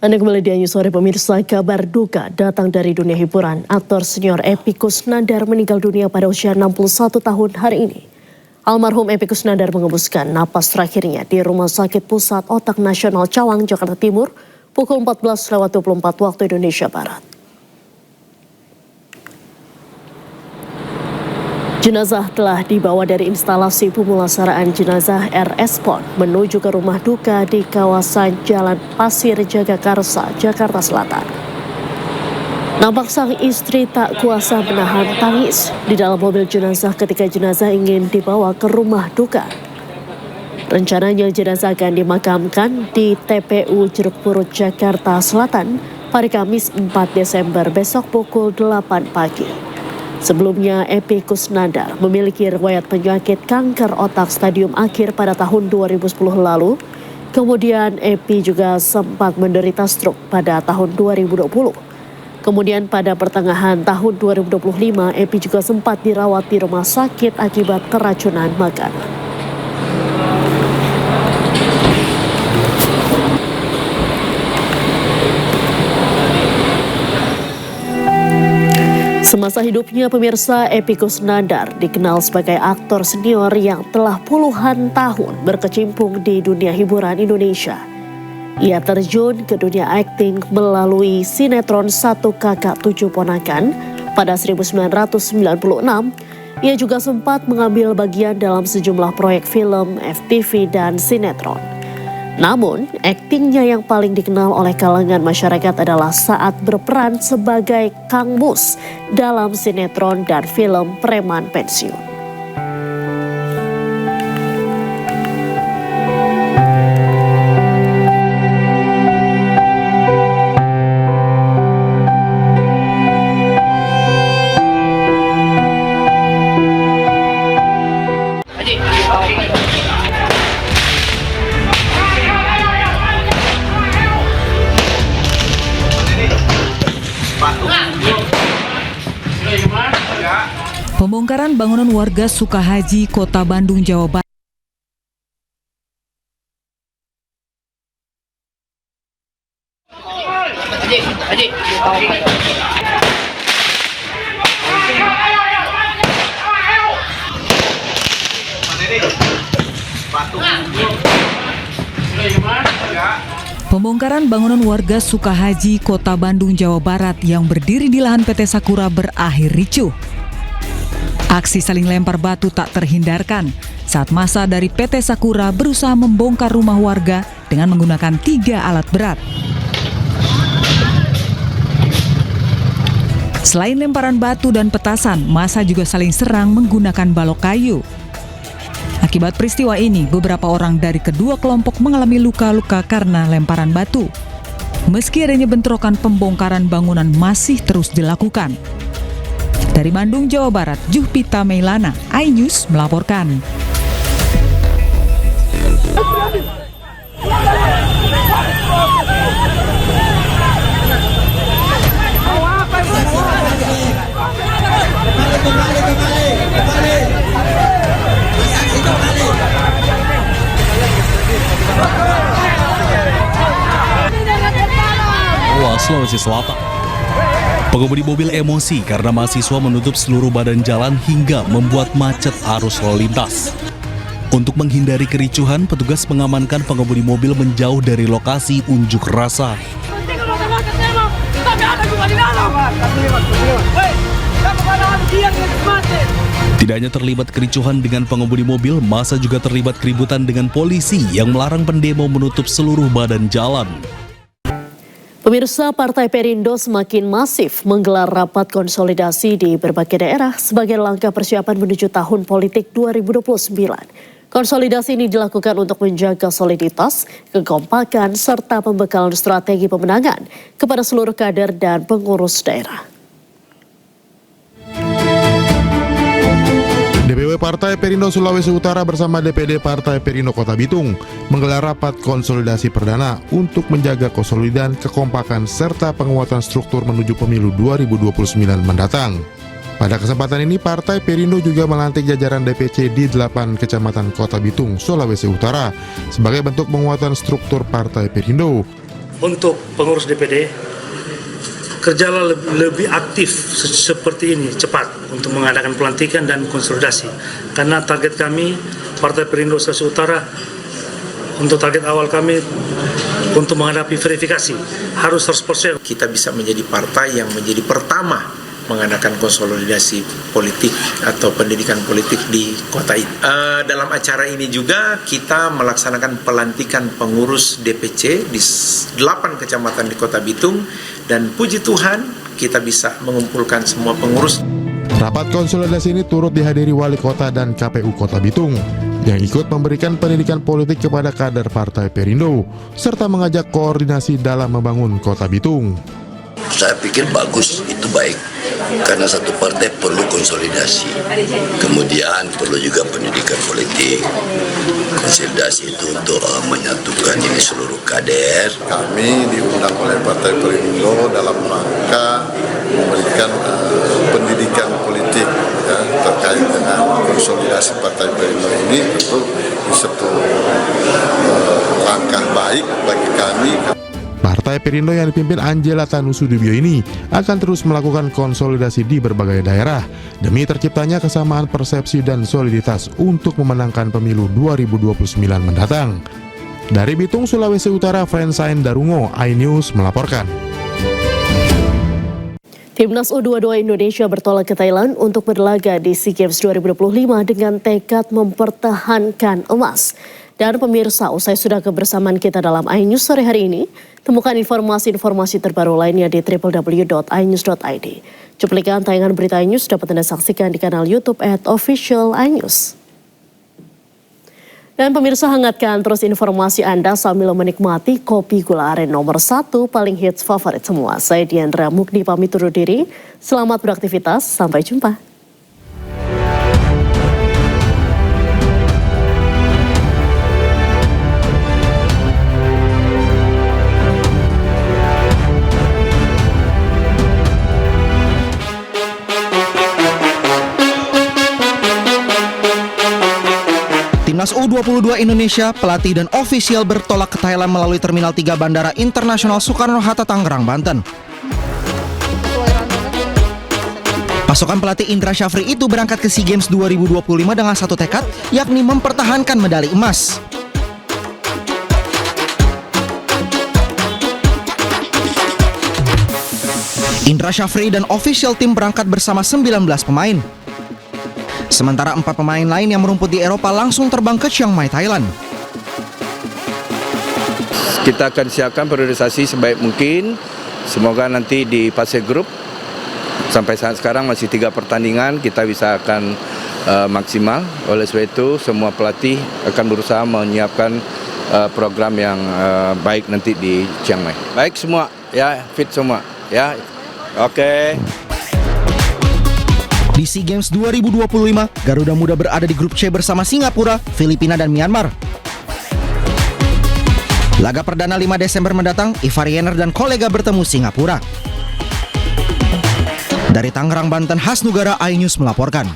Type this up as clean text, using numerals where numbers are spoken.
Anda kembali di Anju Sore pemirsa, kabar duka datang dari dunia hiburan. Aktor senior Epy Kusnandar meninggal dunia pada usia 61 tahun hari ini. Almarhum Epy Kusnandar mengembuskan napas terakhirnya di Rumah Sakit Pusat Otak Nasional Cawang, Jakarta Timur pukul 14.24 waktu Indonesia Barat. Jenazah telah dibawa dari instalasi pemulasaraan jenazah RS PON menuju ke rumah duka di kawasan Jalan Pasir Jagakarsa, Jakarta Selatan. Nampak sang istri tak kuasa menahan tangis di dalam mobil jenazah ketika jenazah ingin dibawa ke rumah duka. Rencananya jenazah akan dimakamkan di TPU Jeruk Purut, Jakarta Selatan pada Kamis 4 Desember besok pukul 8 pagi. Sebelumnya, Epy Kusnandar memiliki riwayat penyakit kanker otak stadium akhir pada tahun 2010 lalu. Kemudian Epy juga sempat menderita stroke pada tahun 2020. Kemudian pada pertengahan tahun 2025, Epy juga sempat dirawat di rumah sakit akibat keracunan makanan. Semasa hidupnya pemirsa, Epy Kusnandar dikenal sebagai aktor senior yang telah puluhan tahun berkecimpung di dunia hiburan Indonesia. Ia terjun ke dunia akting melalui sinetron Satu Kakak Tujuh Ponakan pada 1996. Ia juga sempat mengambil bagian dalam sejumlah proyek film, FTV, dan sinetron. Namun, aktingnya yang paling dikenal oleh kalangan masyarakat adalah saat berperan sebagai Kang Mus dalam sinetron dan film Preman Pensiun. Pembongkaran bangunan warga Sukahaji, Kota Bandung, Jawa Barat. Pembongkaran bangunan warga Sukahaji, Kota Bandung, Jawa Barat yang berdiri di lahan PT Sakura berakhir ricuh. Aksi saling lempar batu tak terhindarkan saat massa dari PT Sakura berusaha membongkar rumah warga dengan menggunakan 3 alat berat. Selain lemparan batu dan petasan, massa juga saling serang menggunakan balok kayu. Akibat peristiwa ini, beberapa orang dari kedua kelompok mengalami luka-luka karena lemparan batu. Meski adanya bentrokan, pembongkaran bangunan masih terus dilakukan. Dari Bandung, Jawa Barat, Juhpita Meilana, iNews melaporkan. Sulawesi Selatan. Pengemudi mobil emosi karena mahasiswa menutup seluruh badan jalan hingga membuat macet arus lalu lintas. Untuk menghindari kericuhan, petugas mengamankan pengemudi mobil menjauh dari lokasi unjuk rasa. Tidak hanya terlibat kericuhan dengan pengemudi mobil, massa juga terlibat keributan dengan polisi yang melarang pendemo menutup seluruh badan jalan. Pemirsa, Partai Perindo semakin masif menggelar rapat konsolidasi di berbagai daerah sebagai langkah persiapan menuju tahun politik 2029. Konsolidasi ini dilakukan untuk menjaga soliditas, kekompakan, serta pembekalan strategi pemenangan kepada seluruh kader dan pengurus daerah. DPW Partai Perindo Sulawesi Utara bersama DPD Partai Perindo Kota Bitung menggelar rapat konsolidasi perdana untuk menjaga konsolidan, kekompakan, serta penguatan struktur menuju pemilu 2029 mendatang. Pada kesempatan ini, Partai Perindo juga melantik jajaran DPC di 8 kecamatan Kota Bitung, Sulawesi Utara sebagai bentuk penguatan struktur Partai Perindo. Untuk pengurus DPD, kerjalah lebih aktif seperti ini, cepat untuk mengadakan pelantikan dan konsolidasi. Karena target kami, Partai Perindo Sulawesi Utara, untuk target awal kami untuk menghadapi verifikasi harus 100%. Kita bisa menjadi partai yang menjadi pertama mengadakan konsolidasi politik atau pendidikan politik di kota ini. Dalam acara ini juga kita melaksanakan pelantikan pengurus DPC di 8 kecamatan di Kota Bitung, dan puji Tuhan kita bisa mengumpulkan semua pengurus. Rapat konsolidasi ini turut dihadiri Wali Kota dan KPU Kota Bitung yang ikut memberikan pendidikan politik kepada kader Partai Perindo serta mengajak koordinasi dalam membangun Kota Bitung. Saya pikir bagus, itu baik, karena satu partai perlu konsolidasi, kemudian perlu juga pendidikan politik. Konsolidasi itu untuk menyatukan ini seluruh kader. Kami diundang oleh Partai Perindo dalam rangka memberikan pendidikan politik ya, terkait dengan konsolidasi Partai Perindo ini, tentu satu langkah baik bagi kami. Partai Perindo yang dipimpin Angela Tanusudibio ini akan terus melakukan konsolidasi di berbagai daerah demi terciptanya kesamaan persepsi dan soliditas untuk memenangkan pemilu 2029 mendatang. Dari Bitung, Sulawesi Utara, Francine Darungo, iNews melaporkan. Timnas U22 Indonesia bertolak ke Thailand untuk berlaga di SEA Games 2025 dengan tekad mempertahankan emas. Dan pemirsa, usai sudah kebersamaan kita dalam iNews sore hari ini, temukan informasi-informasi terbaru lainnya di www.inews.id. Cuplikan tayangan berita iNews dapat Anda saksikan di kanal YouTube @official_inews. Dan pemirsa, hangatkan terus informasi Anda sambil menikmati kopi gula aren nomor 1 paling hits favorit semua. Saya Diandra Mukni pamit undur diri. Selamat beraktivitas, sampai jumpa. Timnas U22 Indonesia, pelatih dan ofisial bertolak ke Thailand melalui Terminal 3 Bandara Internasional Soekarno-Hatta, Tangerang, Banten. Pasukan pelatih Indra Syafri itu berangkat ke SEA Games 2025 dengan satu tekad, yakni mempertahankan medali emas. Indra Syafri dan official tim berangkat bersama 19 pemain. Sementara 4 pemain lain yang merumput di Eropa langsung terbang ke Chiang Mai, Thailand. Kita akan siapkan priorisasi sebaik mungkin. Semoga nanti di fase grup, sampai saat sekarang masih 3 pertandingan, kita bisa akan maksimal. Oleh sebab itu, semua pelatih akan berusaha menyiapkan program yang baik nanti di Chiang Mai. Baik semua, ya, fit semua, ya. Oke. Di SEA Games 2025, Garuda Muda berada di grup C bersama Singapura, Filipina, dan Myanmar. Laga perdana 5 Desember mendatang, Ivar Jenner dan kolega bertemu Singapura. Dari Tangerang, Banten, Hasnugara, iNews melaporkan.